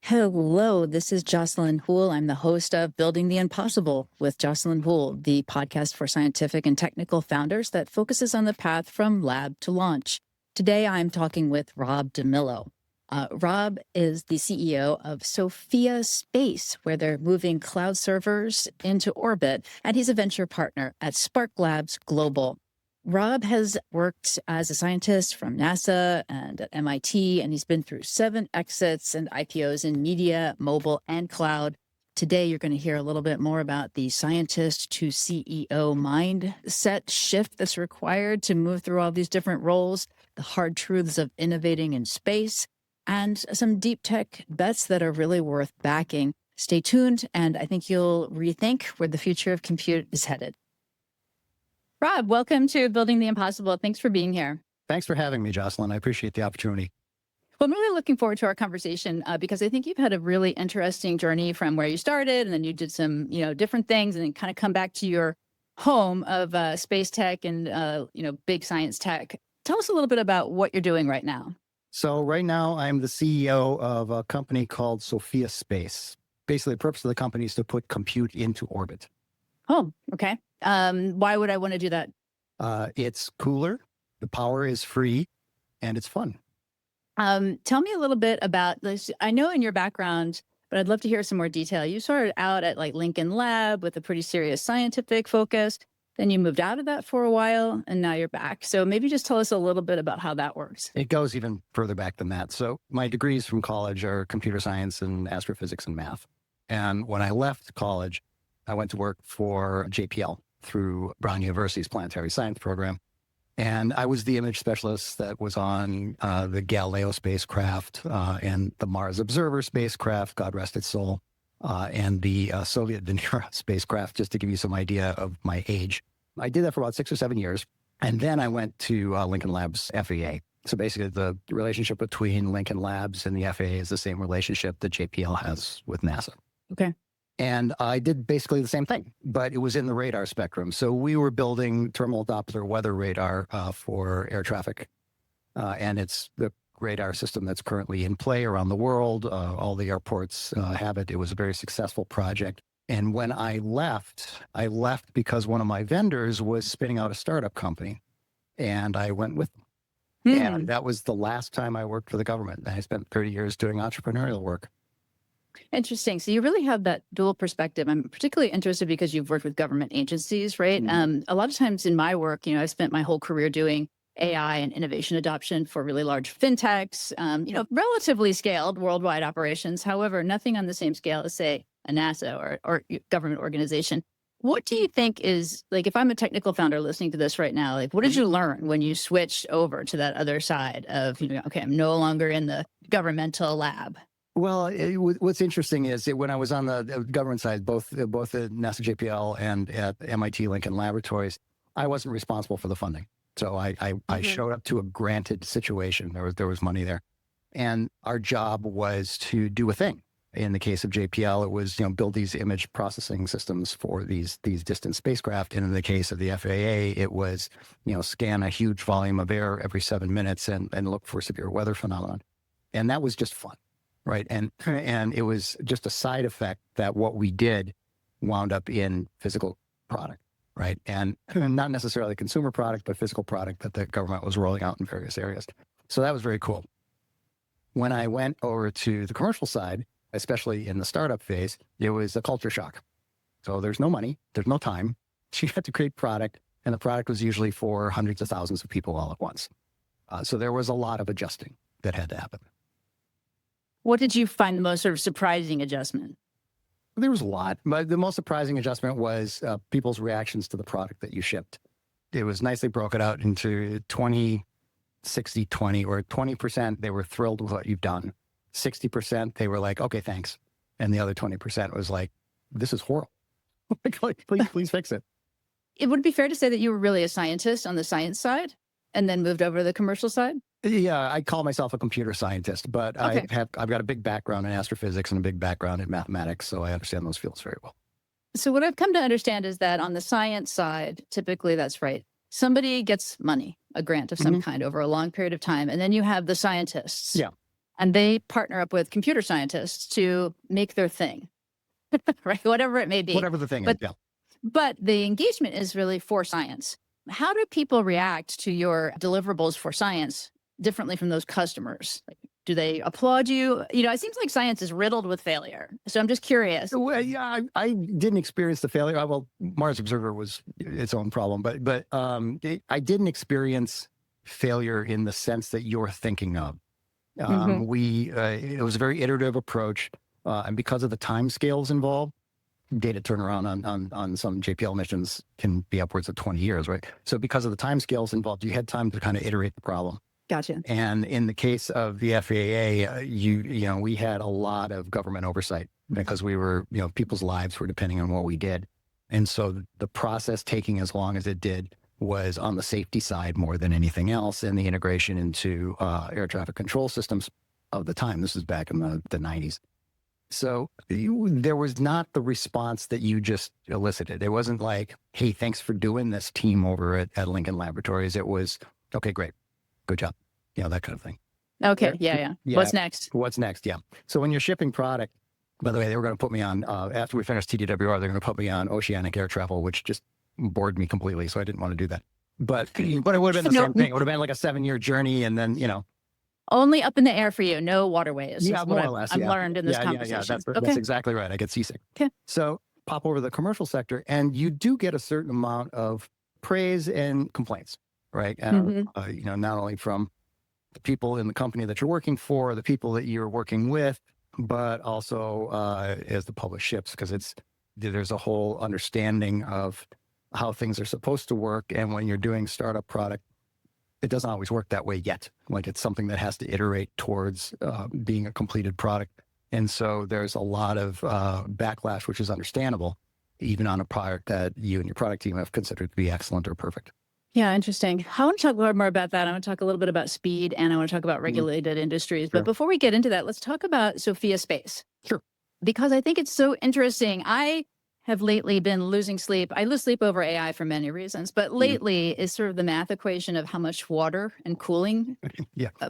Hello, this is Jocelyn Houle. I'm the host of Building the Impossible with Jocelyn Houle, the podcast for scientific and technical founders that focuses on the path from lab to launch. Today, I'm talking with Rob Demillo. Rob is the CEO of Sophia Space, where they're moving cloud servers into orbit, and he's a venture partner at Spark Labs Global. Rob has worked as a scientist from NASA and at MIT, and he's been through 7 exits and IPOs in media, mobile, and cloud. Today, you're going to hear a little bit more about the scientist to CEO mindset shift that's required to move through all these different roles, the hard truths of innovating in space, and some deep tech bets that are really worth backing. Stay tuned, and I think you'll rethink where the future of compute is headed. Rob, welcome to Building the Impossible. Thanks for being here. Thanks for having me, Jocelyn. I appreciate the opportunity. Well, I'm really looking forward to our conversation because I think you've had a really interesting journey from where you started, and then you did some, different things, and then kind of come back to your home of space tech and, big science tech. Tell us a little bit about what you're doing right now. So right now, I'm the CEO of a company called Sophia Space. Basically, the purpose of the company is to put compute into orbit. Oh, okay. Why would I want to do that? It's cooler, the power is free, and it's fun. Tell me a little bit about this. I know in your background, but I'd love to hear some more detail. You started out at like Lincoln Lab with a pretty serious scientific focus. Then you moved out of that for a while, and now you're back. So maybe just tell us a little bit about how that works. It goes even further back than that. So my degrees from college are computer science and astrophysics and math. And when I left college, I went to work for JPL through Brown University's planetary science program. And I was the image specialist that was on the Galileo spacecraft and the Mars Observer spacecraft, God rest its soul, and the Soviet Venera spacecraft, just to give you some idea of my age. I did that for about 6 or 7 years. And then I went to Lincoln Labs FAA. So basically the relationship between Lincoln Labs and the FAA is the same relationship that JPL has with NASA. Okay. And I did basically the same thing, but it was in the radar spectrum. So we were building terminal Doppler weather radar for air traffic. And it's the radar system that's currently in play around the world. All the airports have it. It was a very successful project. And when I left because one of my vendors was spinning out a startup company, and I went with them. And that was the last time I worked for the government. I spent 30 years doing entrepreneurial work. Interesting. So you really have that dual perspective. I'm particularly interested because you've worked with government agencies, right? A lot of times in my work, I spent my whole career doing AI and innovation adoption for really large fintechs, relatively scaled worldwide operations. However, nothing on the same scale as, say, a NASA or government organization. What do you think is, like, if I'm a technical founder listening to this right now, like, what did you learn when you switched over to that other side of, okay, I'm no longer in the governmental lab? Well, what's interesting is that when I was on the government side, both at NASA JPL and at MIT Lincoln Laboratories, I wasn't responsible for the funding. So I showed up to a granted situation. There was money there. And our job was to do a thing. In the case of JPL, it was, build these image processing systems for these distant spacecraft. And in the case of the FAA, it was, scan a huge volume of air every 7 minutes and look for severe weather phenomenon. And that was just fun. Right. And it was just a side effect that what we did wound up in physical product. Right. And not necessarily consumer product, but physical product that the government was rolling out in various areas. So that was very cool. When I went over to the commercial side, especially in the startup phase, it was a culture shock. So there's no money, there's no time. You had to create product, and the product was usually for hundreds of thousands of people all at once. So there was a lot of adjusting that had to happen. What did you find the most sort of surprising adjustment? There was a lot, but the most surprising adjustment was people's reactions to the product that you shipped. It was nicely broken out into 20, 60, 20, or 20%, they were thrilled with what you've done. 60%, they were like, okay, thanks. And the other 20% was like, this is horrible. please fix it. It would be fair to say that you were really a scientist on the science side and then moved over to the commercial side? Yeah, I call myself a computer scientist, but okay. I've got a big background in astrophysics and a big background in mathematics, so I understand those fields very well. So what I've come to understand is that on the science side, typically that's right. Somebody gets money, a grant of some kind over a long period of time, and then you have the scientists. Yeah. and they partner up with computer scientists to make their thing, right? Whatever it may be. Whatever the thing is, yeah. But the engagement is really for science. How do people react to your deliverables for science differently from those customers? Like, do they applaud you? You know, it seems like science is riddled with failure. So I'm just curious. Well, yeah, I didn't experience the failure. Well, Mars Observer was its own problem, but I didn't experience failure in the sense that you're thinking of. It was a very iterative approach, and because of the time scales involved, data turnaround on some JPL missions can be upwards of 20 years, right? So because of the time scales involved, you had time to kind of iterate the problem. Gotcha. And in the case of the FAA, we had a lot of government oversight because we were, people's lives were depending on what we did. And so the process taking as long as it did was on the safety side more than anything else, and the integration into air traffic control systems of the time. This is back in the 90s. So there was not the response that you just elicited. It wasn't like, hey, thanks for doing this, team over at Lincoln Laboratories. It was, okay, great. Good job. That kind of thing. Okay. Yeah. What's next? What's next? Yeah. So when you're shipping product, by the way, they were going to put me on, after we finished TDWR, they're going to put me on oceanic air travel, which just bored me completely. So I didn't want to do that. But it would have been the same thing. It would have been like a 7-year journey. And then, only up in the air for you, no waterways. Yeah, more or less. I've learned in this conversation. That's exactly right. I get seasick. Okay. So pop over to the commercial sector, and you do get a certain amount of praise and complaints, right? Not only from the people in the company that you're working for, the people that you're working with, but also as the public ships, because there's a whole understanding of how things are supposed to work. And when you're doing startup product, it doesn't always work that way yet. Like, it's something that has to iterate towards being a completed product. And so there's a lot of backlash, which is understandable, even on a product that you and your product team have considered to be excellent or perfect. Yeah, interesting. I want to talk more about that. I want to talk a little bit about speed, and I want to talk about regulated industries. Sure. But before we get into that, let's talk about Sophia Space. Sure. Because I think it's so interesting. I have lately been losing sleep. I lose sleep over AI for many reasons, but lately is sort of the math equation of how much water and cooling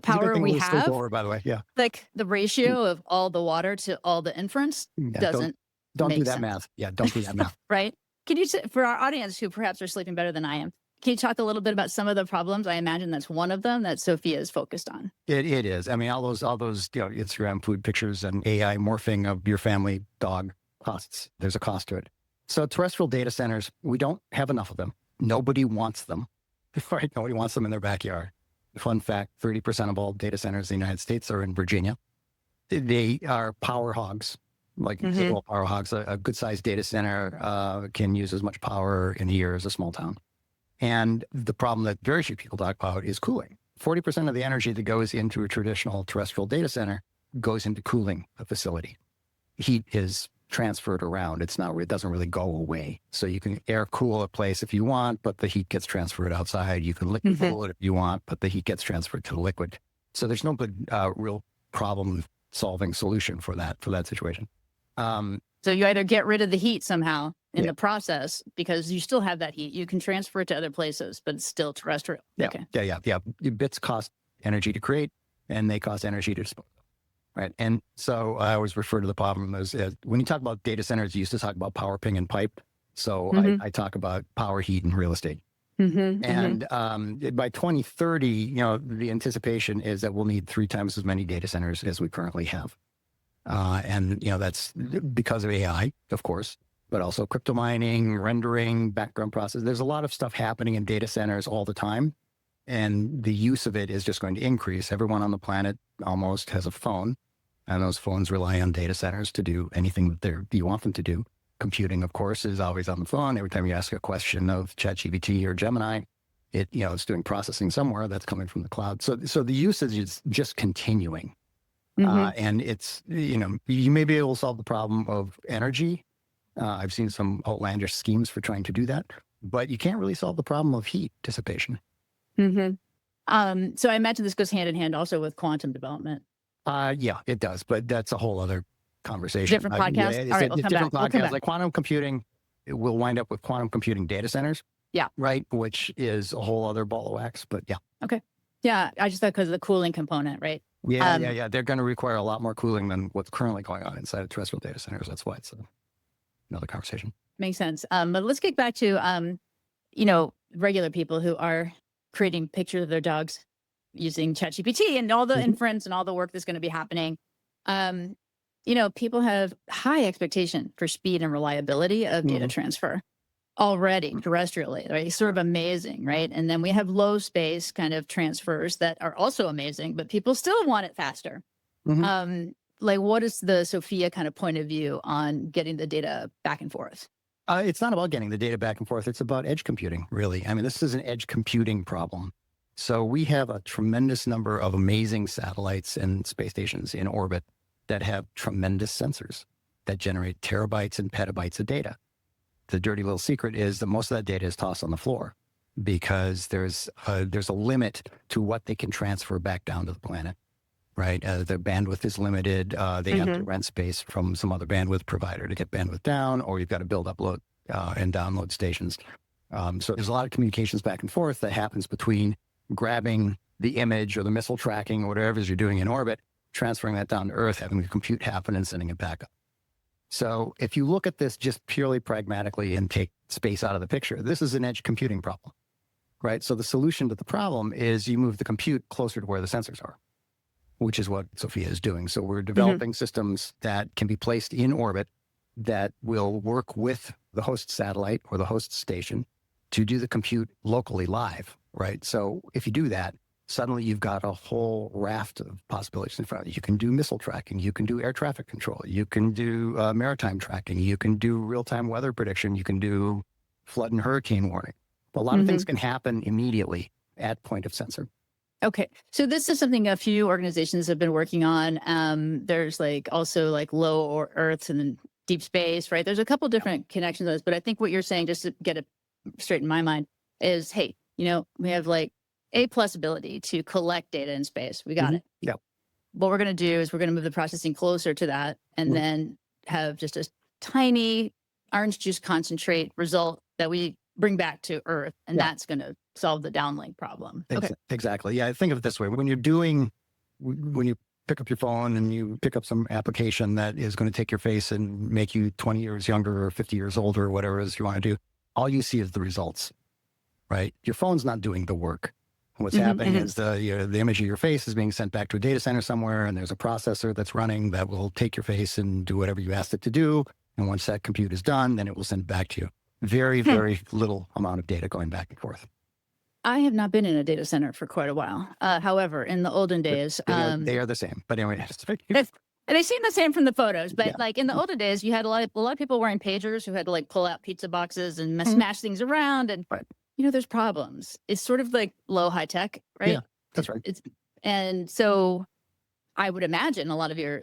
power we have. Over, by the way, yeah. Like the ratio of all the water to all the inference doesn't don't make do that sense. math. Yeah, don't do that math. Right? Can you, for our audience who perhaps are sleeping better than I am, can you talk a little bit about some of the problems? I imagine that's one of them that Sophia is focused on. It is. I mean, all those Instagram food pictures and AI morphing of your family dog costs. There's a cost to it. So terrestrial data centers, we don't have enough of them. Nobody wants them, right? Nobody wants them in their backyard. Fun fact, 30% of all data centers in the United States are in Virginia. They are power hogs, like power hogs. A good-sized data center can use as much power in a year as a small town. And the problem that very few people talk about is cooling. 40% of the energy that goes into a traditional terrestrial data center goes into cooling a facility. Heat is transferred around. It doesn't really go away. So you can air cool a place if you want, but the heat gets transferred outside. You can liquid cool it if you want, but the heat gets transferred to the liquid. So there's no good real problem solving solution for that situation. So you either get rid of the heat somehow in the process, because you still have that heat. You can transfer it to other places, but it's still terrestrial. Yeah. Okay. Yeah. Your bits cost energy to create, and they cost energy to dispose. Right. And so I always refer to the problem as when you talk about data centers, you used to talk about power, ping, and pipe. So I talk about power, heat, and real estate. And by 2030, the anticipation is that we'll need 3 times as many data centers as we currently have. And that's because of AI, of course, but also crypto mining, rendering, background process. There's a lot of stuff happening in data centers all the time. And the use of it is just going to increase. Everyone on the planet almost has a phone, and those phones rely on data centers to do anything that you want them to do. Computing, of course, is always on the phone. Every time you ask a question of ChatGPT or Gemini, it's doing processing somewhere that's coming from the cloud. So the usage is just continuing. And it's, you may be able to solve the problem of energy. I've seen some outlandish schemes for trying to do that, but you can't really solve the problem of heat dissipation. So I imagine this goes hand in hand also with quantum development. Yeah, it does, but that's a whole other conversation. Different podcast. All right, we'll come different back. podcast. Like quantum computing, it will wind up with quantum computing data centers. Yeah. Right. Which is a whole other ball of wax, but yeah. Okay. Yeah. I just thought because of the cooling component, right? Yeah. They're going to require a lot more cooling than what's currently going on inside of terrestrial data centers. That's why it's another conversation. Makes sense. But let's get back to, regular people who are creating pictures of their dogs using ChatGPT and all the inference and all the work that's going to be happening. People have high expectation for speed and reliability of data transfer already terrestrially, right? Sort of amazing, right? And then we have low space kind of transfers that are also amazing, but people still want it faster. What is the Sophia kind of point of view on getting the data back and forth? It's not about getting the data back and forth. It's about edge computing, really. I mean, this is an edge computing problem. So we have a tremendous number of amazing satellites and space stations in orbit that have tremendous sensors that generate terabytes and petabytes of data. The dirty little secret is that most of that data is tossed on the floor because there's a limit to what they can transfer back down to the planet, right? The bandwidth is limited. They have to rent space from some other bandwidth provider to get bandwidth down, or you've got to build upload and download stations. So there's a lot of communications back and forth that happens between grabbing the image or the missile tracking or whatever it is you're doing in orbit, transferring that down to Earth, having the compute happen and sending it back up. So if you look at this just purely pragmatically and take space out of the picture, this is an edge computing problem, right? So the solution to the problem is you move the compute closer to where the sensors are, which is what Sophia is doing. So we're developing systems that can be placed in orbit that will work with the host satellite or the host station to do the compute locally live, right? So if you do that, suddenly you've got a whole raft of possibilities in front of you. You can do missile tracking. You can do air traffic control. You can do maritime tracking. You can do real-time weather prediction. You can do flood and hurricane warning. A lot of things can happen immediately at point of sensor. Okay. So this is something a few organizations have been working on. There's also low or Earth and then deep space, right? There's a couple different connections to this, but I think what you're saying, just to get it straight in my mind, is, hey, we have A+ ability to collect data in space. We got it. Yep. What we're going to do is we're going to move the processing closer to that and then have just a tiny orange juice concentrate result that we bring back to Earth. And that's going to solve the downlink problem. Exactly. Yeah. Think of it this way. When you pick up your phone and you pick up some application that is going to take your face and make you 20 years younger or 50 years older or whatever it is you want to do, all you see is the results, right? Your phone's not doing the work. What's happening is the image of your face is being sent back to a data center somewhere, and there's a processor that's running that will take your face and do whatever you asked it to do. And once that compute is done, then it will send it back to you. Very, very little amount of data going back and forth. I have not been in a data center for quite a while. However, in the olden days, they are the same. But anyway, they seem the same from the photos. But in the olden days, you had a lot of people wearing pagers who had to pull out pizza boxes and smash things around. And there's problems. It's sort of low high tech, right? Yeah, that's right. And so I would imagine a lot of your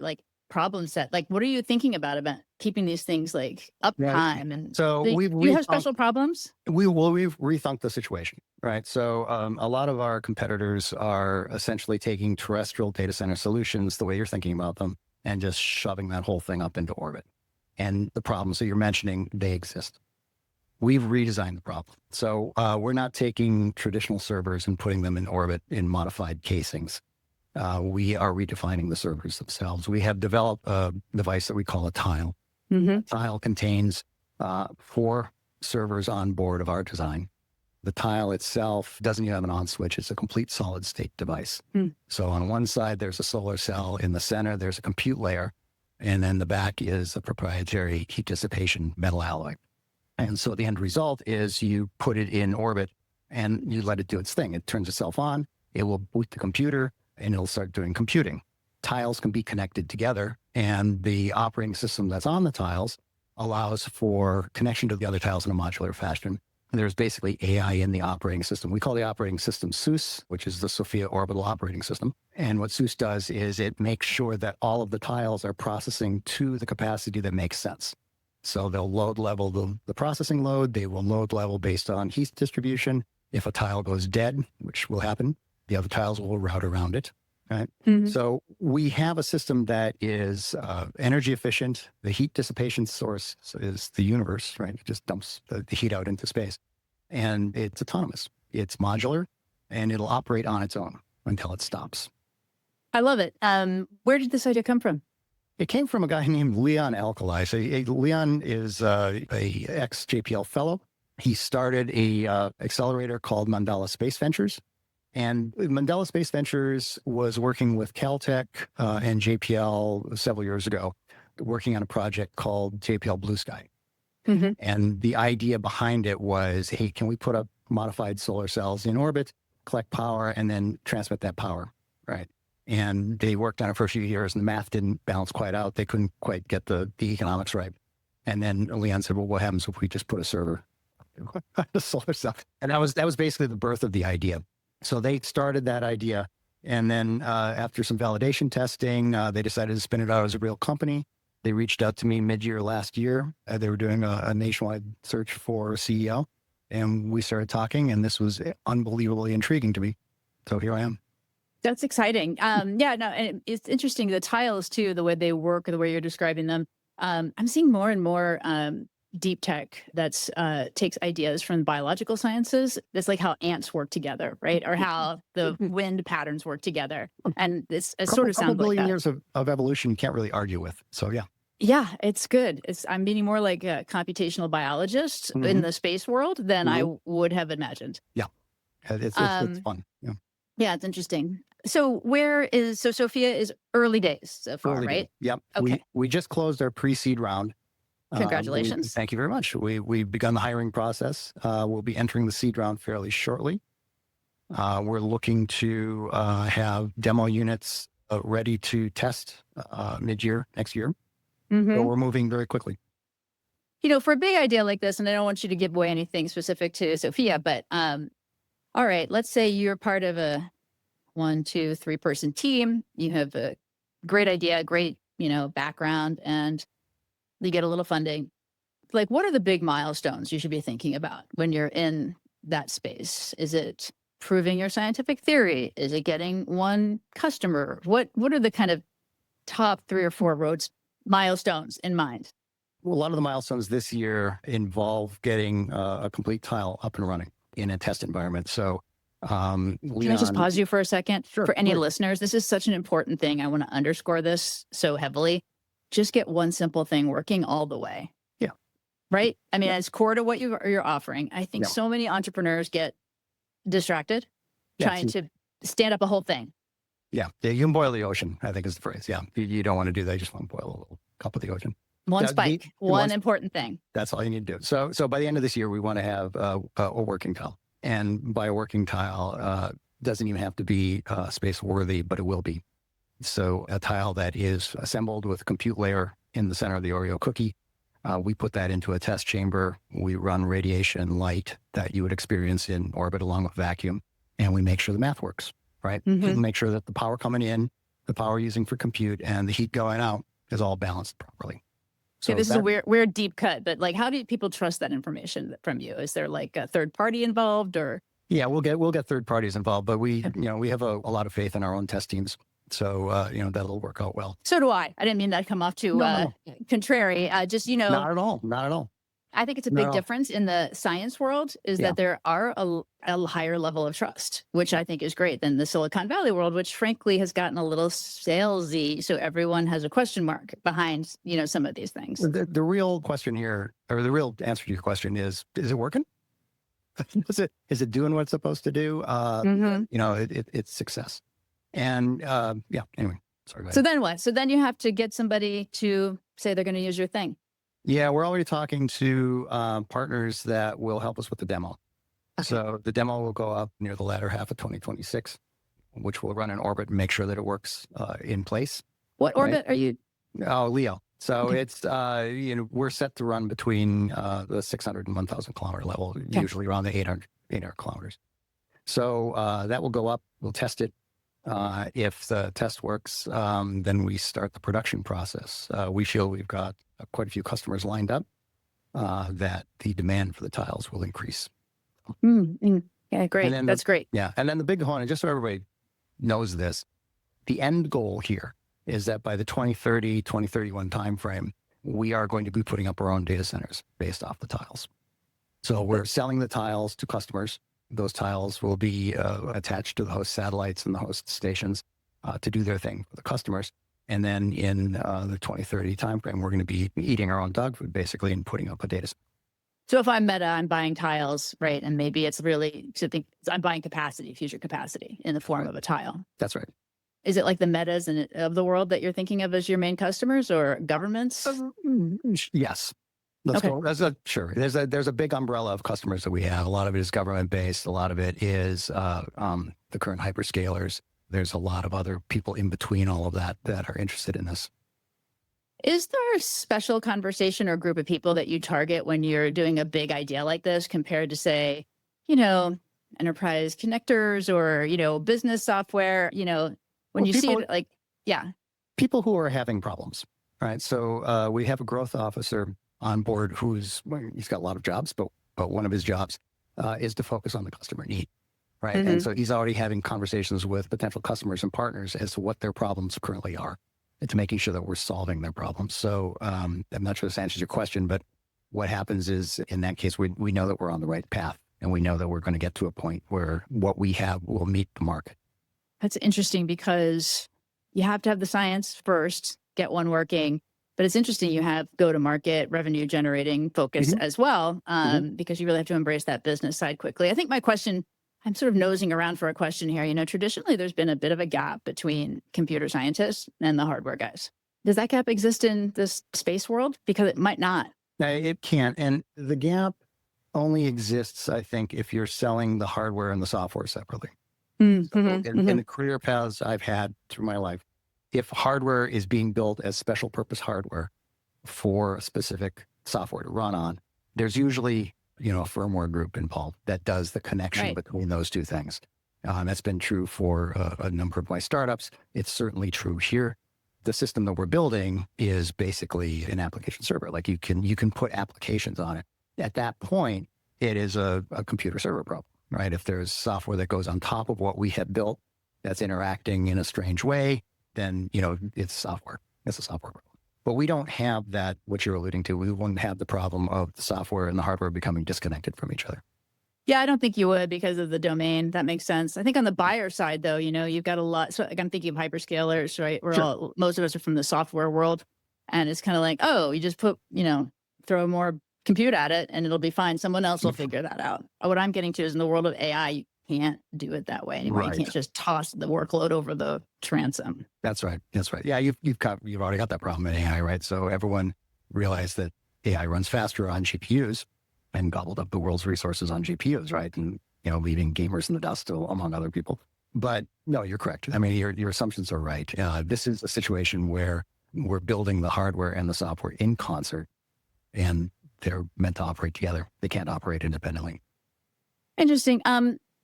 problem set, what are you thinking about keeping these things uptime? And so do you have special problems? We've rethunked the situation, right? So a lot of our competitors are essentially taking terrestrial data center solutions, the way you're thinking about them, and just shoving that whole thing up into orbit. And the problems that you're mentioning, they exist. We've redesigned the problem. So we're not taking traditional servers and putting them in orbit in modified casings. We are redefining the servers themselves. We have developed a device that we call a tile. The tile contains 4 servers on board of our design. The tile itself doesn't even have an on switch. It's a complete solid state device. So on one side, there's a solar cell. In the center, there's a compute layer. And then the back is a proprietary heat dissipation metal alloy. And so the end result is you put it in orbit and you let it do its thing. It turns itself on. It will boot the computer and it'll start doing computing. Tiles can be connected together, and the operating system that's on the tiles allows for connection to the other tiles in a modular fashion. And there's basically AI in the operating system. We call the operating system SEUS, which is the Sophia Orbital Operating System. And what SEUS does is it makes sure that all of the tiles are processing to the capacity that makes sense. So they'll load level the processing load. They will load level based on heat distribution. If a tile goes dead, which will happen, the other tiles will route around it. Right. So we have a system that is energy efficient. The heat dissipation source is the universe, right? It just dumps the heat out into space. And it's autonomous. It's modular, and it'll operate on its own until it stops. I love it. Where did this idea come from? It came from a guy named Leon Alkali. So Leon is a ex-JPL fellow. He started a accelerator called Mandala Space Ventures. And Mandela Space Ventures was working with Caltech and JPL several years ago, working on a project called JPL Blue Sky. Mm-hmm. And the idea behind it was, hey, can we put up modified solar cells in orbit, collect power, and then transmit that power, right? And they worked on it for a few years, and the math didn't balance quite out. They couldn't quite get the economics right. And then Leon said, well, what happens if we just put a server on the solar cell? And that was basically the birth of the idea. So they started that idea. And then after some validation testing, they decided to spin it out as a real company. They reached out to me mid-year last year. They were doing a nationwide search for a CEO. And we started talking, and this was unbelievably intriguing to me. So here I am. That's exciting. And it's interesting. The tiles too, the way they work, the way you're describing them. I'm seeing more and more deep tech that's takes ideas from biological sciences. That's like how ants work together, right? Or how the wind patterns work together. And it sort of sounds like that. Billion years of evolution you can't really argue with. So yeah. Yeah, it's good. I'm meaning more like a computational biologist in the space world than I would have imagined. Yeah, it's fun. Yeah. Yeah, it's interesting. So Sophia is early days so far, Early right? days. Yep. Okay. We just closed our pre-seed round. Congratulations. Thank you very much. We've begun the hiring process. We'll be entering the seed round fairly shortly. We're looking to have demo units ready to test mid-year next year. Mm-hmm. So we're moving very quickly. For a big idea like this, and I don't want you to give away anything specific to Sophia, but all right, let's say you're part of a 1, 2, 3 person team. You have a great idea, great, background, and you get a little funding. Like, what are the big milestones you should be thinking about when you're in that space? Is it proving your scientific theory? Is it getting one customer? What are the kind of top 3 or 4 milestones in mind? Well, a lot of the milestones this year involve getting a complete tile up and running in a test environment. So Leon, can I just pause you for a second? Sure, for any listeners, this is such an important thing. I want to underscore this so heavily. Just get one simple thing working all the way. Yeah. Right? I mean, it's core to what you're offering. I think so many entrepreneurs get distracted trying to stand up a whole thing. Yeah. You can boil the ocean, I think is the phrase. Yeah. You don't want to do that. You just want to boil a little cup of the ocean. One spike, one important thing. That's all you need to do. So by the end of this year, we want to have a working tile. And by a working tile, doesn't even have to be space worthy, but it will be. So a tile that is assembled with a compute layer in the center of the Oreo cookie. We put that into a test chamber. We run radiation light that you would experience in orbit along with vacuum. And we make sure the math works, right? Mm-hmm. Make sure that the power coming in, the power using for compute, and the heat going out is all balanced properly. So this is a weird deep cut, but like, how do people trust that information from you? Is there like a third party involved, or? Yeah, we'll get third parties involved, but we have a lot of faith in our own test teams. So, that'll work out well. So do I. I didn't mean that to come off too contrary. Just, Not at all. I think it's a big difference in the science world is that there are a higher level of trust, which I think is great than the Silicon Valley world, which frankly has gotten a little salesy. So everyone has a question mark behind, some of these things. The real question here, or the real answer to your question is it working? Is it doing what it's supposed to do? It's success. And anyway, sorry. So then what? So then you have to get somebody to say they're going to use your thing. Yeah, we're already talking to partners that will help us with the demo. Okay. So the demo will go up near the latter half of 2026, which will run in orbit and make sure that it works in place. What orbit are you? Oh, Leo. So it's, we're set to run between the 600 and 1,000 kilometer level, usually around the 800 kilometers. So that will go up. We'll test it. If the test works, then we start the production process. We feel we've got quite a few customers lined up that the demand for the tiles will increase. Yeah, great. That's great. Yeah. And then the big component, just so everybody knows this, the end goal here is that by the 2030, 2031 timeframe, we are going to be putting up our own data centers based off the tiles. So we're selling the tiles to customers. Those tiles will be attached to the host satellites and the host stations. to do their thing for the customers. And then in the 2030 timeframe, we're going to be eating our own dog food, basically, and putting up a data center. So if I'm Meta, I'm buying tiles, right? And maybe it's really to think I'm buying capacity, future capacity in the form of a tile. That's right. Is it like the Metas of the world that you're thinking of as your main customers, or governments? Yes. Let's go. Sure. There's a big umbrella of customers that we have. A lot of it is government based. A lot of it is the current hyperscalers. There's a lot of other people in between all of that are interested in this. Is there a special conversation or group of people that you target when you're doing a big idea like this compared to, say, enterprise connectors or, business software, when you see it like, yeah. People who are having problems, right? So we have a growth officer on board he's got a lot of jobs, but one of his jobs is to focus on the customer need, right? Mm-hmm. And so he's already having conversations with potential customers and partners as to what their problems currently are, and to making sure that we're solving their problems. So I'm not sure this answers your question, but what happens is in that case, we know that we're on the right path, and we know that we're going to get to a point where what we have will meet the market. That's interesting because you have to have the science first, get one working. But it's interesting you have go-to-market revenue generating focus as well, because you really have to embrace that business side quickly. I think my question, I'm sort of nosing around for a question here. Traditionally, there's been a bit of a gap between computer scientists and the hardware guys. Does that gap exist in this space world? Because it might not. It can't. And the gap only exists, I think, if you're selling the hardware and the software separately. In the career paths I've had through my life, if hardware is being built as special purpose hardware for a specific software to run on, there's usually, a firmware group involved that does the connection between those two things. That's been true for a number of my startups. It's certainly true here. The system that we're building is basically an application server. Like you can put applications on it. At that point, it is a computer server problem, right? If there's software that goes on top of what we have built that's interacting in a strange way, then, it's software. It's a software problem. But we don't have that, what you're alluding to. We wouldn't have the problem of the software and the hardware becoming disconnected from each other. Yeah, I don't think you would because of the domain. That makes sense. I think on the buyer side, though, you've got a lot. So I'm thinking of hyperscalers, right? Most of us are from the software world. And it's kind of like, you just put, throw more compute at it and it'll be fine. Someone else will figure that out. What I'm getting to is in the world of AI, you can't do it that way anymore. Right. You can't just toss the workload over the transom. That's right. Yeah, you've already got that problem in AI, right? So everyone realized that AI runs faster on GPUs and gobbled up the world's resources on GPUs, right? And leaving gamers in the dust, among other people. But no, you're correct. I mean, your assumptions are right. This is a situation where we're building the hardware and the software in concert, and they're meant to operate together. They can't operate independently. Interesting.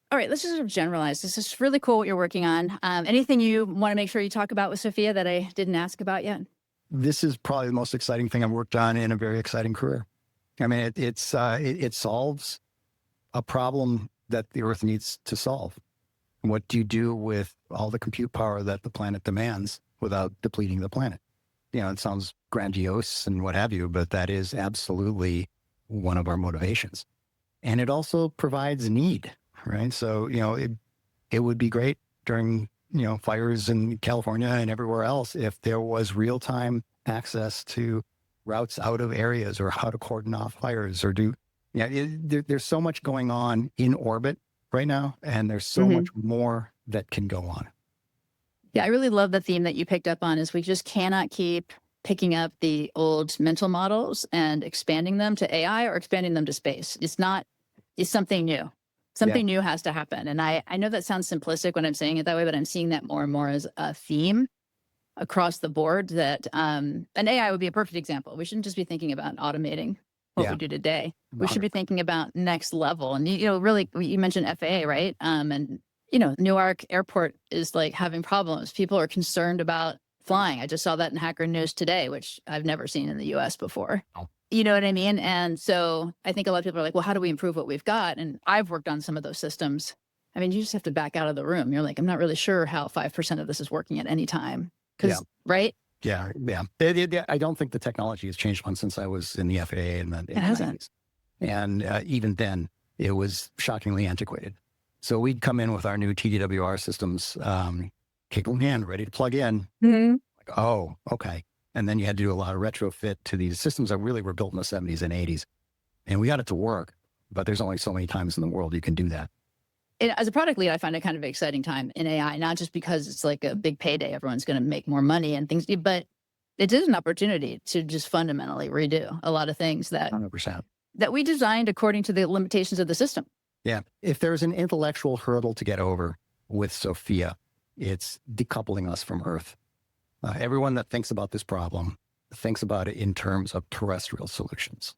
All right, let's just sort of generalize. This is really cool what you're working on. Anything you want to make sure you talk about with Sophia that I didn't ask about yet? This is probably the most exciting thing I've worked on in a very exciting career. I mean, it solves a problem that the Earth needs to solve. What do you do with all the compute power that the planet demands without depleting the planet? It sounds grandiose and what have you, but that is absolutely one of our motivations. And it also provides need, right? So, it would be great during, fires in California and everywhere else if there was real-time access to routes out of areas or how to cordon off fires or there's so much going on in orbit right now, and there's so much more that can go on. Yeah, I really love the theme that you picked up on is we just cannot keep picking up the old mental models and expanding them to AI or expanding them to space. It's something new. Something new has to happen. And I know that sounds simplistic when I'm saying it that way, but I'm seeing that more and more as a theme across the board that an AI would be a perfect example. We shouldn't just be thinking about automating what we do today. We should be thinking about next level. And, really, you mentioned FAA, right? And Newark Airport is like having problems. People are concerned about flying. I just saw that in Hacker News today, which I've never seen in the US before. Oh. You know what I mean? And so I think a lot of people are like, well, how do we improve what we've got? And I've worked on some of those systems. I mean, you just have to back out of the room. You're like, I'm not really sure how 5% of this is working at any time. Right? Yeah. I don't think the technology has changed much since I was in the FAA in the 90s. It hasn't. And even then, it was shockingly antiquated. So we'd come in with our new TDWR systems, cable in hand, ready to plug in. Mm-hmm. Like, oh, okay. And then you had to do a lot of retrofit to these systems that really were built in the 70s and 80s. And we got it to work, but there's only so many times in the world you can do that. And as a product lead, I find it kind of an exciting time in AI, not just because it's like a big payday, everyone's going to make more money and things, but it is an opportunity to just fundamentally redo a lot of things that 100%. that we designed according to the limitations of the system. Yeah. If there's an intellectual hurdle to get over with Sophia, it's decoupling us from Earth. Everyone that thinks about this problem thinks about it in terms of terrestrial solutions,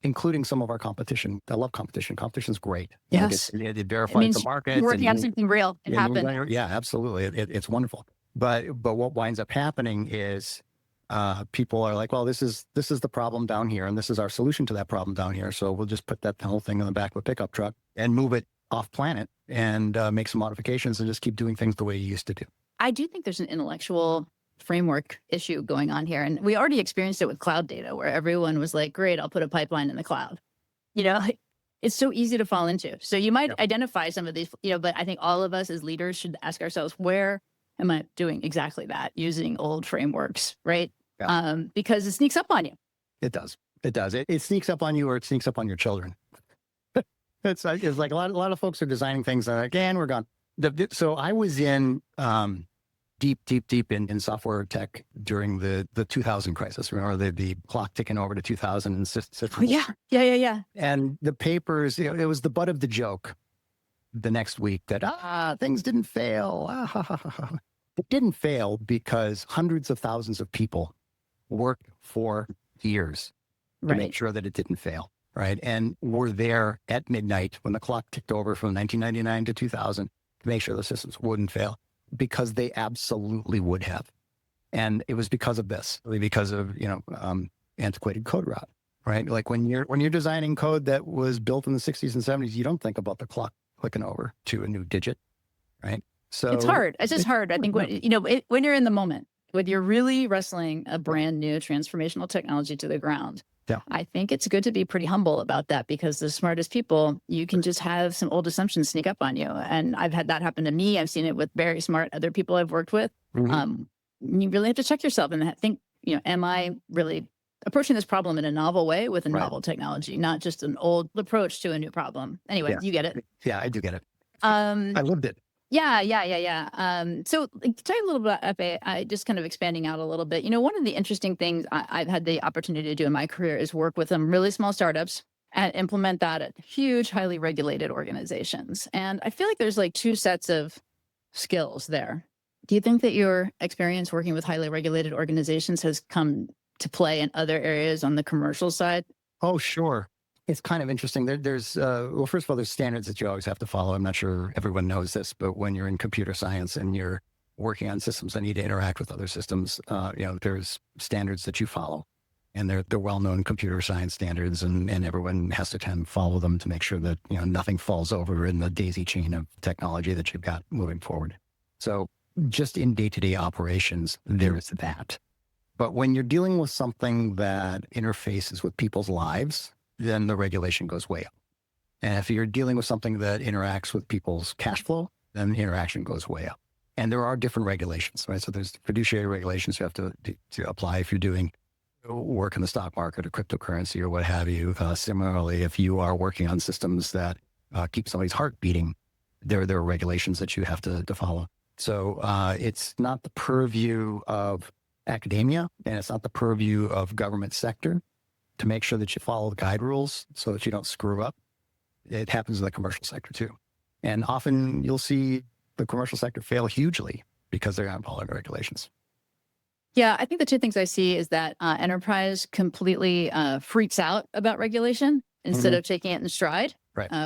including some of our competition. I love competition. Competition's great. Yes. Like it verifies the market. You're working on something real. It happened. Yeah, absolutely. It's wonderful. But what winds up happening is people are like, well, this is the problem down here, and this is our solution to that problem down here. So we'll just put that whole thing on the back of a pickup truck and move it off planet and make some modifications and just keep doing things the way you used to do. I do think there's an intellectual framework issue going on here. And we already experienced it with cloud data where everyone was like, great, I'll put a pipeline in the cloud. It's so easy to fall into. So you might identify some of these, but I think all of us as leaders should ask ourselves, where am I doing exactly that using old frameworks, right? Yeah. Because it sneaks up on you. It does. It does. It sneaks up on you, or it sneaks up on your children. It's like a lot of folks are designing things that again, we're gone. So I was in deep in software tech during the 2000 crisis. Remember the clock ticking over to 2000 and Oh, yeah. And the papers, it was the butt of the joke the next week that things didn't fail. It didn't fail because hundreds of thousands of people worked for years to make sure that it didn't fail. Right. And were there at midnight when the clock ticked over from 1999 to 2000 to make sure the systems wouldn't fail, because they absolutely would have. And it was because of this, really because of, antiquated code route, right? Like when you're designing code that was built in the 60s and 70s, you don't think about the clock clicking over to a new digit, right? So it's hard. It's just hard. I think when you're in the moment, when you're really wrestling a brand new transformational technology to the ground, I think it's good to be pretty humble about that, because the smartest people, you can just have some old assumptions sneak up on you. And I've had that happen to me. I've seen it with very smart other people I've worked with. You really have to check yourself and think, am I really approaching this problem in a novel way with a novel technology, not just an old approach to a new problem. Anyway, you get it. Yeah, I do get it. I lived it. Yeah. So tell you a little bit about FAI, just kind of expanding out a little bit. One of the interesting things I've had the opportunity to do in my career is work with some really small startups and implement that at huge, highly regulated organizations. And I feel like there's like two sets of skills there. Do you think that your experience working with highly regulated organizations has come to play in other areas on the commercial side? Oh, sure. It's kind of interesting. There's well, first of all, there's standards that you always have to follow. I'm not sure everyone knows this, but when you're in computer science and you're working on systems that need to interact with other systems, there's standards that you follow, and they're well-known computer science standards, and everyone has to kind of follow them to make sure that nothing falls over in the daisy chain of technology that you've got moving forward. So just in day-to-day operations, there is that. But when you're dealing with something that interfaces with people's lives, then the regulation goes way up. And if you're dealing with something that interacts with people's cash flow, then the interaction goes way up. And there are different regulations, right? So there's fiduciary regulations you have to apply if you're doing work in the stock market or cryptocurrency or what have you. Similarly, if you are working on systems that keep somebody's heart beating, there are regulations that you have to follow. So it's not the purview of academia, and it's not the purview of government sector to make sure that you follow the guide rules so that you don't screw up. It happens in the commercial sector too. And often you'll see the commercial sector fail hugely because they're not following regulations. Yeah, I think the two things I see is that enterprise completely freaks out about regulation instead of taking it in stride,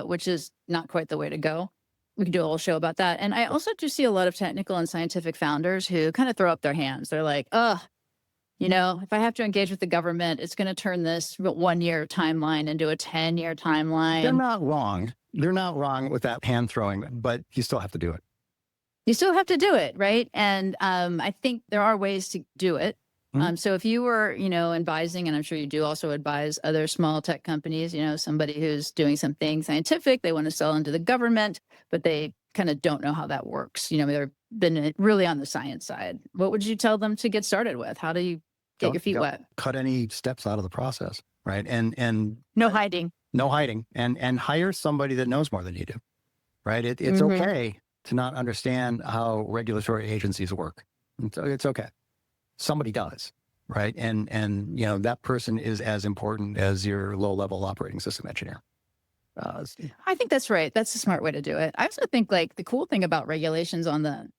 which is not quite the way to go. We can do a whole show about that. And I also do see a lot of technical and scientific founders who kind of throw up their hands. They're like, if I have to engage with the government, it's going to turn this 1-year timeline into a 10-year timeline. They're not wrong. They're not wrong with that hand throwing, but you still have to do it. You still have to do it, right? And I think there are ways to do it. So if you were, advising, and I'm sure you do also advise other small tech companies, somebody who's doing something scientific, they want to sell into the government, but they kind of don't know how that works. They've been really on the science side. What would you tell them to get started with? How do you get your feet wet? Cut any steps out of the process, right? And No hiding. no hiding, and hire somebody that knows more than you do, right? It's Mhm. okay to not understand how regulatory agencies work. It's okay. Somebody does, right? And that person is as important as your low-level operating system engineer. I think that's right. That's a smart way to do it. I also think like the cool thing about regulations on the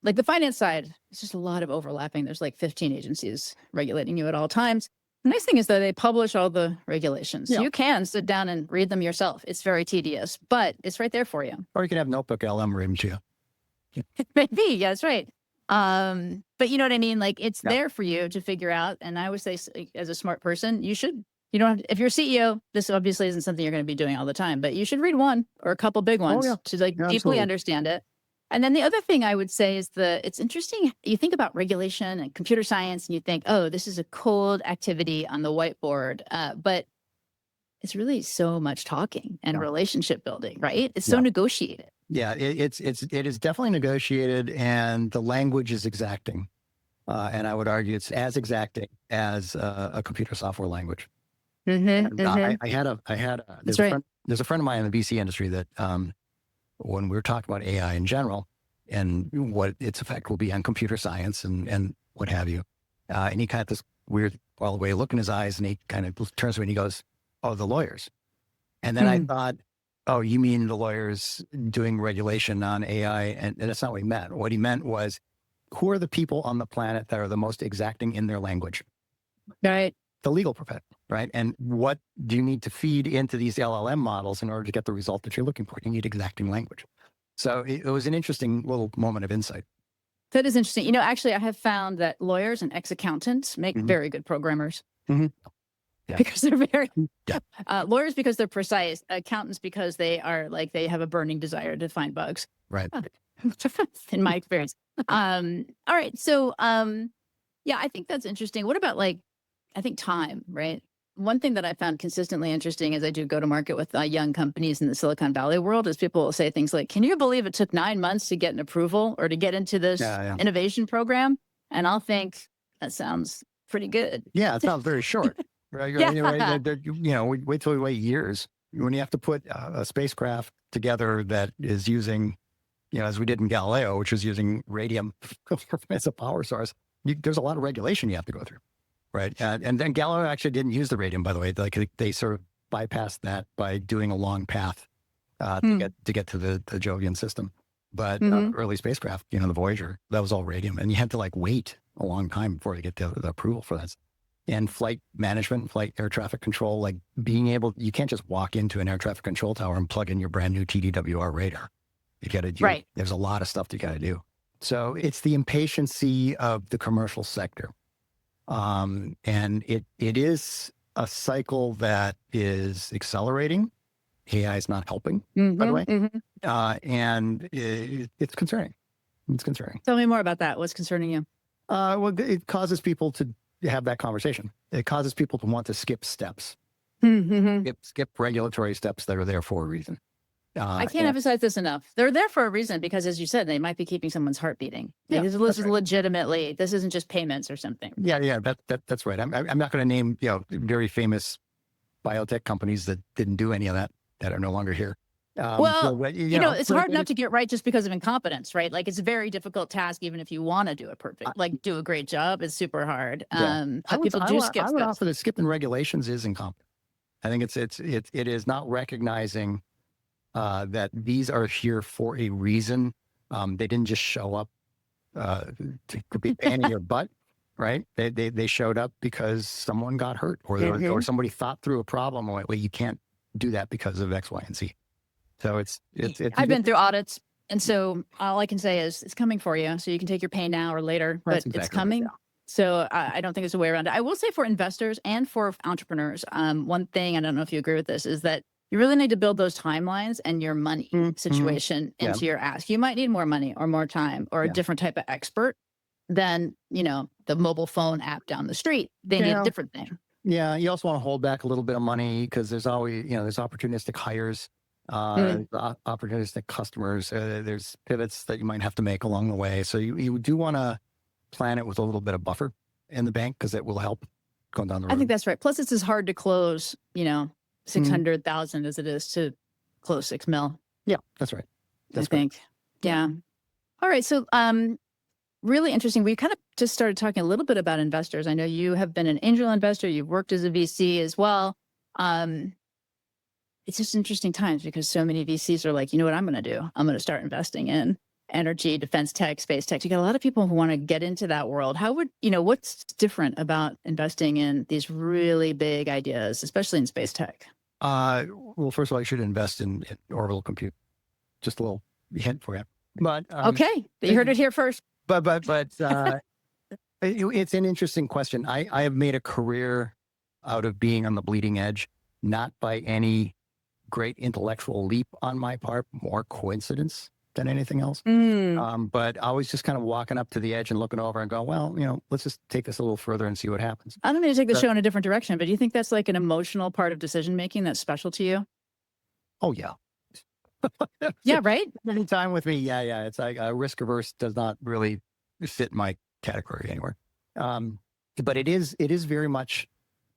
like the finance side, it's just a lot of overlapping. There's like 15 agencies regulating you at all times. The nice thing is that they publish all the regulations. Yeah. You can sit down and read them yourself. It's very tedious, but it's right there for you. Or you can have Notebook LM read them to you. Maybe, yeah, that's right. But you know what I mean? Like it's Yeah. there for you to figure out. And I would say as a smart person, you don't have if you're a CEO, this obviously isn't something you're going to be doing all the time, but you should read one or a couple big ones to like deeply absolutely. understand it. And then the other thing I would say is it's interesting. You think about regulation and computer science and you think, oh, this is a cold activity on the whiteboard. But it's really so much talking and relationship building, right? It's so negotiated. Yeah, it is definitely negotiated, and the language is exacting. And I would argue it's as exacting as a computer software language. I had a there's a friend of mine in the VC industry that when we were talking about AI in general and what its effect will be on computer science and what have you, and he kind of this weird way look in his eyes, and he kind of turns to me and he goes, "Oh, the lawyers." And then I thought, "Oh, you mean the lawyers doing regulation on AI?" And that's not what he meant. What he meant was, who are the people on the planet that are the most exacting in their language? Right. The legal profession, right? And what do you need to feed into these LLM models in order to get the result that you're looking for? You need exacting language. So it was an interesting little moment of insight. That is interesting. Actually, I have found that lawyers and ex-accountants make very good programmers. Yeah. Because they're very lawyers because they're precise, accountants because they have a burning desire to find bugs. Right. In my experience. All right. So yeah, I think that's interesting. What about I think time, right? One thing that I found consistently interesting as I do go to market with young companies in the Silicon Valley world is people will say things like, "Can you believe it took 9 months to get an approval or to get into this innovation program?" And I'll think that sounds pretty good. Yeah, it sounds very short. Right? Wait till we wait years when you have to put a spacecraft together that is using, as we did in Galileo, which was using radium as a power source. There's a lot of regulation you have to go through. Right. And then Galileo actually didn't use the radium, by the way. They sort of bypassed that by doing a long path to get to the Jovian system. But early spacecraft, the Voyager, that was all radium. And you had to wait a long time before you get the approval for that. And flight management, flight air traffic control, you can't just walk into an air traffic control tower and plug in your brand new TDWR radar. You got to do, there's a lot of stuff you got to do. So it's the impatiency of the commercial sector. And it is a cycle that is accelerating. AI is not helping, by the way. And it's concerning. It's concerning. Tell me more about that. What's concerning you? Well, it causes people to have that conversation. It causes people to want to skip steps, skip regulatory steps that are there for a reason. I can't emphasize this enough. They're there for a reason because, as you said, they might be keeping someone's heart beating. This is legitimately, this isn't just payments or something. Yeah, that's right. I'm not going to name very famous biotech companies that didn't do any of that are no longer here. It's hard enough to get right just because of incompetence, right? It's a very difficult task, even if you want to do it perfect. Do a great job, it's super hard. People do skip. I would offer that skipping regulations is incompetent. I think it is not recognizing that these are here for a reason. They didn't just show up to be pain in your butt, right? They showed up because someone got hurt or somebody thought through a problem. Well, you can't do that because of X, Y, and Z. So it's I've been through audits, and so all I can say is it's coming for you. So you can take your pain now or later, but it's coming. Right, So I don't think there's a way around it. I will say for investors and for entrepreneurs, one thing, I don't know if you agree with this, is that you really need to build those timelines and your money situation into your ask. You might need more money or more time or a different type of expert than, the mobile phone app down the street. They need a different thing. Yeah. You also want to hold back a little bit of money because there's always, there's opportunistic hires opportunistic customers. There's pivots that you might have to make along the way. So you do want to plan it with a little bit of buffer in the bank because it will help going down the road. I think that's right. Plus, it's as hard to close, 600,000 as it is to close 6 mil. Yeah, that's right. I think. Yeah. All right. So, really interesting. We kind of just started talking a little bit about investors. I know you have been an angel investor. You've worked as a VC as well. It's just interesting times because so many VCs are like, you know what I'm going to do? I'm going to start investing in energy, defense tech, space tech. You got a lot of people who want to get into that world. How would, what's different about investing in these really big ideas, especially in space tech? Well, first of all, you should invest in orbital compute. Just a little hint for you. But okay, you heard it here first. But it's an interesting question. I have made a career out of being on the bleeding edge, not by any great intellectual leap on my part, more coincidence than anything else. But I was just kind of walking up to the edge and looking over and go, well, let's just take this a little further and see what happens. I don't mean to take the show in a different direction, but do you think that's like an emotional part of decision-making that's special to you? Oh, yeah. Yeah, right? Any time with me. Yeah. It's like risk averse does not really fit my category anywhere. But it is very much,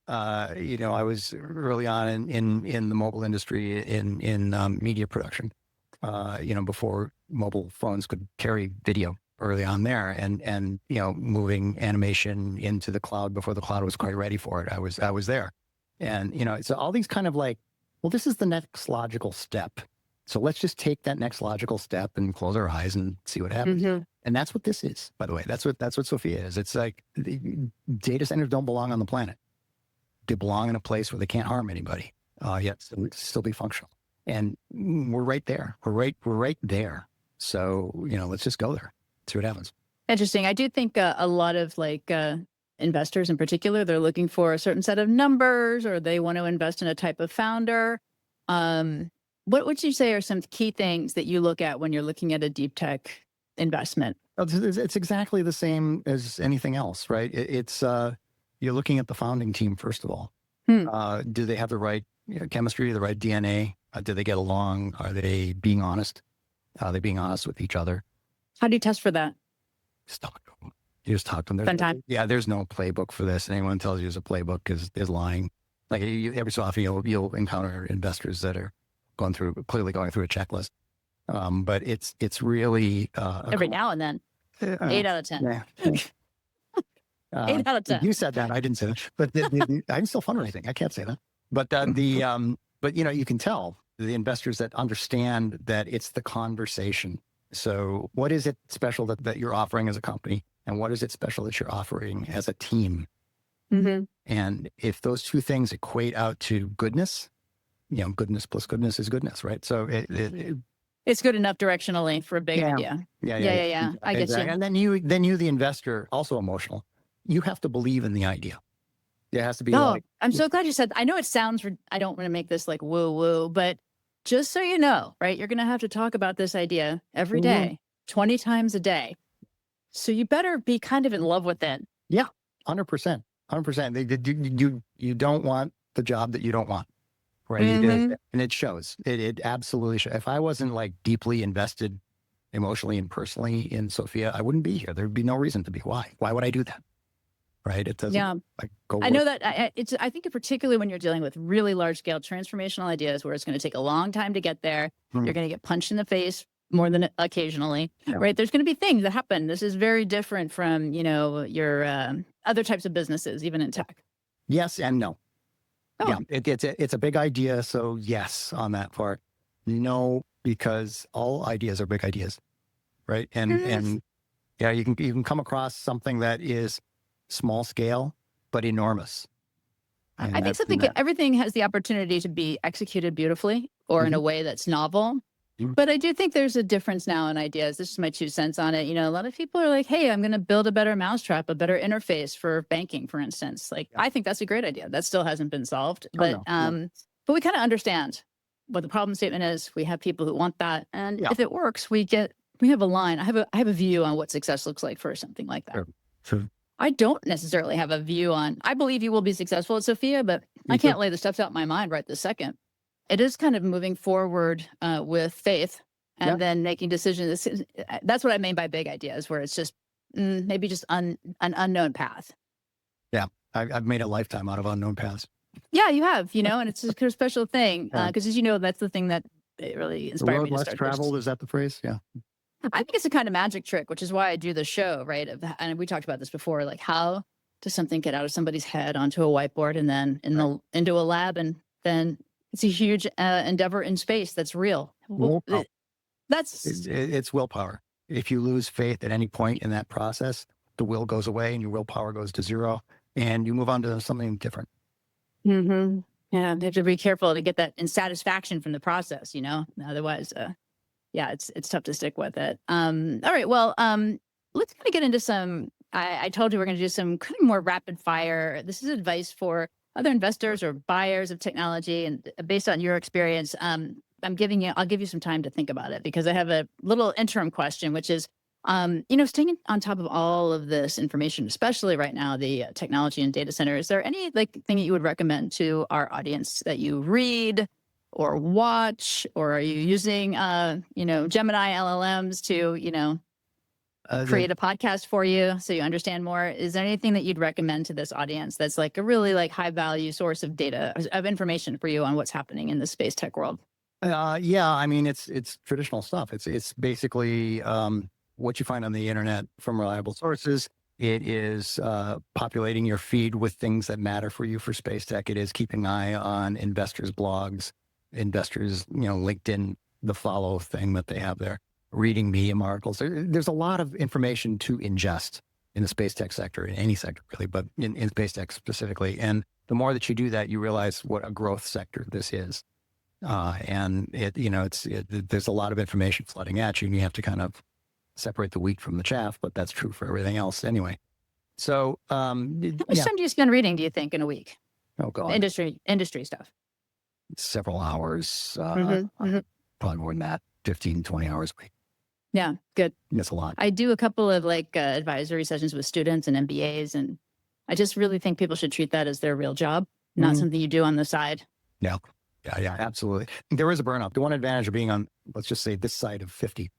I was early on in the mobile industry in media production. Before mobile phones could carry video early on there and moving animation into the cloud before the cloud was quite ready for it. I was there. And, so all these kind of like, well, this is the next logical step. So let's just take that next logical step and close our eyes and see what happens. And that's what this is, by the way. That's what Sophia is. It's like data centers don't belong on the planet. They belong in a place where they can't harm anybody, yet still be functional. And we're right there. We're right there. So, let's just go there, see what happens. Interesting. I do think a lot of investors in particular, they're looking for a certain set of numbers or they want to invest in a type of founder. What would you say are some key things that you look at when you're looking at a deep tech investment? It's exactly the same as anything else, right? It's you're looking at the founding team, first of all. Do they have the right chemistry, the right DNA? Do they get along? Are they being honest? Are they being honest with each other? How do you test for that? Just talk to them. You just talk to them. Fun time. Yeah, there's no playbook for this. Anyone tells you there's a playbook is lying. Like every so often you'll encounter investors that are clearly going through a checklist. But it's really every now and then. 8 out of 10. Yeah. 8 out of 10. You said that. I didn't say that. But I'm still fundraising. I can't say that. But but you can tell the investors that understand that it's the conversation. So what is it special that you're offering as a company, and what is it special that you're offering as a team? And if those two things equate out to goodness, goodness plus goodness is goodness, right? So it's good enough directionally for a big idea. Yeah. I get you. And then you, the investor, also emotional. You have to believe in the idea. There has to be. I'm so glad you said. I know it sounds. I don't want to make this like woo woo, but just so you know, right? You're going to have to talk about this idea every day, 20 times a day. So you better be kind of in love with it. Yeah, 100%. 100%. You don't want the job that you don't want. Right. And it shows. It absolutely shows. If I wasn't like deeply invested emotionally and personally in Sophia, I wouldn't be here. There'd be no reason to be. Why would I do that? Right. It doesn't. Yeah. I know that I think particularly when you're dealing with really large scale transformational ideas where it's going to take a long time to get there, you're going to get punched in the face more than occasionally, right? There's going to be things that happen. This is very different from, your other types of businesses, even in tech. Yes and no. Oh. Yeah, it's a big idea. So yes, on that part. No, because all ideas are big ideas, right? And yeah, you can come across something that is small scale but enormous. I think everything has the opportunity to be executed beautifully or in a way that's novel. But I do think there's a difference now in ideas. This is my 2 cents on it. A lot of people are like, hey, I'm going to build a better mousetrap, a better interface for banking, for instance. I think that's a great idea. That still hasn't been solved. But but we kind of understand what the problem statement is. We have people who want that. And if it works, we have a line. I have a view on what success looks like for something like that. Sure. I don't necessarily have a view on, I believe you will be successful at Sophia, but I can't lay the steps out in my mind right this second. it is kind of moving forward with faith and Yeah. then making decisions. That's what I mean by big ideas, where it's just maybe just an unknown path. Yeah. I've made a lifetime out of unknown paths. Yeah, you have, and it's a kind of special thing Yeah. because, as you know, that's the thing that it really The inspired road me to less start traveled, this. is that the phrase? Yeah. I think it's a kind of magic trick, which is why I do the show, right? And we talked about this before, like how does something get out of somebody's head onto a whiteboard and then into a lab, and then it's a huge endeavor in space that's real. Willpower. That's It's willpower. If you lose faith at any point in that process, the will goes away and your willpower goes to zero and you move on to something different. yeah. You have to be careful to get that satisfaction from the process, Otherwise, yeah, it's tough to stick with it. All right, well, let's kind of get into some. I told you we're going to do some kind of more rapid fire. This is advice for other investors or buyers of technology, and based on your experience, I'll give you some time to think about it because I have a little interim question, which is, staying on top of all of this information, especially right now, the technology and data center. Is there any thing that you would recommend to our audience that you read or watch, or are you using, Gemini LLMs to, create a podcast for you so you understand more? Is there anything that you'd recommend to this audience that's like a really high value source of data, of information for you on what's happening in the space tech world? Yeah, I mean, it's traditional stuff. It's basically what you find on the internet from reliable sources. It is populating your feed with things that matter for you for space tech. It is keeping an eye on investors' blogs, investors, LinkedIn, the follow thing that they have there, reading medium articles. There's a lot of information to ingest in the space tech sector, in any sector really, but in space tech specifically. And the more that you do that, you realize what a growth sector this is. And there's a lot of information flooding at you and you have to kind of separate the wheat from the chaff, but that's true for everything else anyway. So, How much time do you spend reading, do you think, in a week? Oh God, industry stuff. Several hours, probably more than that, 15, 20 hours a week. Yeah, good. That's a lot. I do a couple of advisory sessions with students and MBAs, and I just really think people should treat that as their real job, not something you do on the side. Yeah, absolutely. There is a burnout. The one advantage of being on, let's just say, this side of 50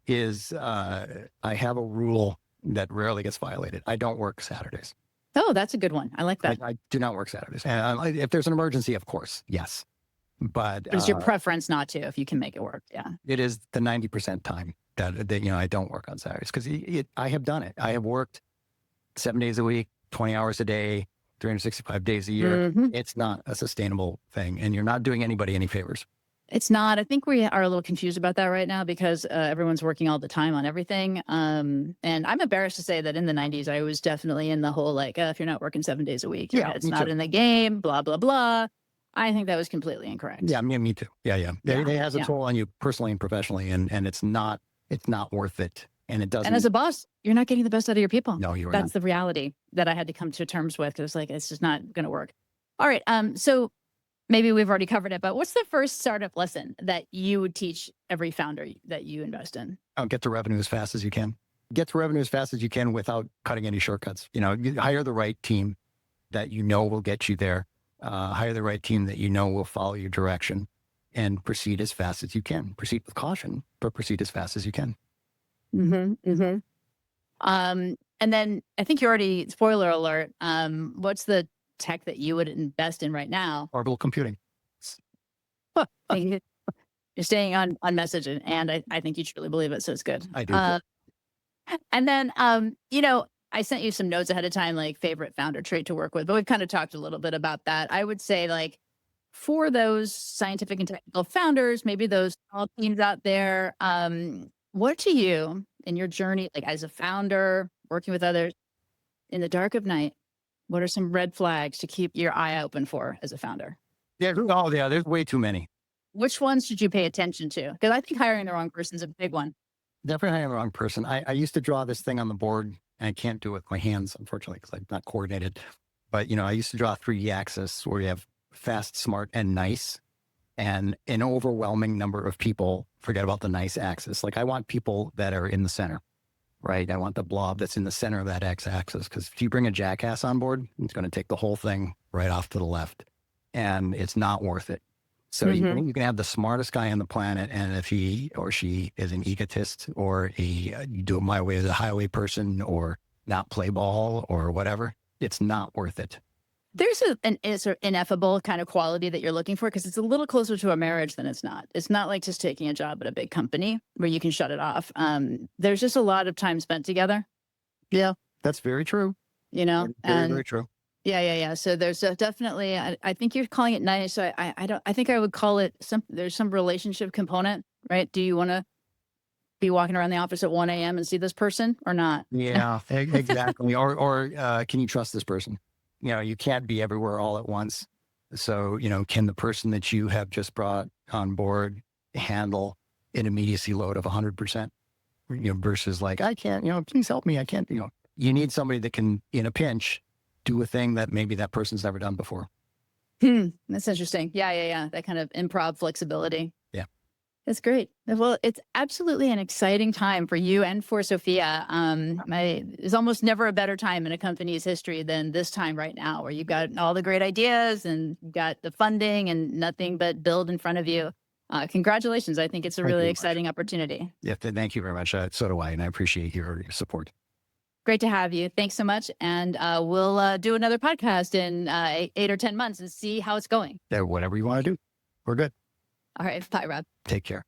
is I have a rule that rarely gets violated. I don't work Saturdays. Oh, that's a good one. I like that. I do not work Saturdays. And if there's an emergency, of course, yes. But it's your preference not to, if you can make it work. Yeah. It is the 90% time that I don't work on Saturdays because I have done it. I have worked 7 days a week, 20 hours a day, 365 days a year. It's not a sustainable thing. And you're not doing anybody any favors. It's not. I think we are a little confused about that right now because everyone's working all the time on everything. And I'm embarrassed to say that in the 90s, I was definitely in the whole if you're not working 7 days a week, it's not in the game, blah, blah, blah. I think that was completely incorrect. Yeah, me too. Yeah. It has a toll on you personally and professionally, and it's not worth it. And it doesn't. And as a boss, you're not getting the best out of your people. No, you're not. That's the reality that I had to come to terms with because it's just not going to work. All right. So maybe we've already covered it, but what's the first startup lesson that you would teach every founder that you invest in? Get to revenue as fast as you can. Get to revenue as fast as you can without cutting any shortcuts. You hire the right team that will get you there. Hire the right team that will follow your direction and proceed as fast as you can. Proceed with caution, but proceed as fast as you can. And then I think you already, spoiler alert, what's the tech that you would invest in right now? Orbital computing. You're staying on message, and I think you truly believe it, so it's good. I do. And then, I sent you some notes ahead of time, favorite founder trait to work with, but we've kind of talked a little bit about that. I would say for those scientific and technical founders, maybe those small teams out there, what to you in your journey, as a founder, working with others in the dark of night, what are some red flags to keep your eye open for as a founder? Yeah. There's way too many. Which ones should you pay attention to? Because I think hiring the wrong person is a big one. Definitely hiring the wrong person. I used to draw this thing on the board, and I can't do it with my hands, unfortunately, because I'm not coordinated. But, I used to draw a 3D axis where you have fast, smart, and nice. And an overwhelming number of people forget about the nice axis. I want people that are in the center, right? I want the blob that's in the center of that x-axis. Because if you bring a jackass on board, it's going to take the whole thing right off to the left. And it's not worth it. So you can have the smartest guy on the planet, and if he or she is an egotist or a do it my way, the highway person, or not play ball or whatever, it's not worth it. There's an sort of ineffable kind of quality that you're looking for because it's a little closer to a marriage than it's not. It's not like just taking a job at a big company where you can shut it off. There's just a lot of time spent together. Yeah, that's very true. Very, and very true. Yeah. So there's definitely, I think you're calling it nice. So I think I would call it there's some relationship component, right? Do you want to be walking around the office at 1 a.m. and see this person or not? Yeah, exactly. Or can you trust this person? You can't be everywhere all at once. So, can the person that you have just brought on board handle an immediacy load of 100%? Versus like, I can't, please help me. I can't, you need somebody that can, in a pinch, do a thing that maybe that person's never done before. That's interesting. Yeah. That kind of improv flexibility. Yeah. That's great. Well, it's absolutely an exciting time for you and for Sophia. There's almost never a better time in a company's history than this time right now, where you've got all the great ideas and you've got the funding and nothing but build in front of you. Congratulations. I think it's a really exciting opportunity. Yeah, thank you very much. So do I, and I appreciate your support. Great to have you. Thanks so much. And we'll do another podcast in 8 or 10 months and see how it's going. Yeah, whatever you want to do. We're good. All right. Bye, Rob. Take care.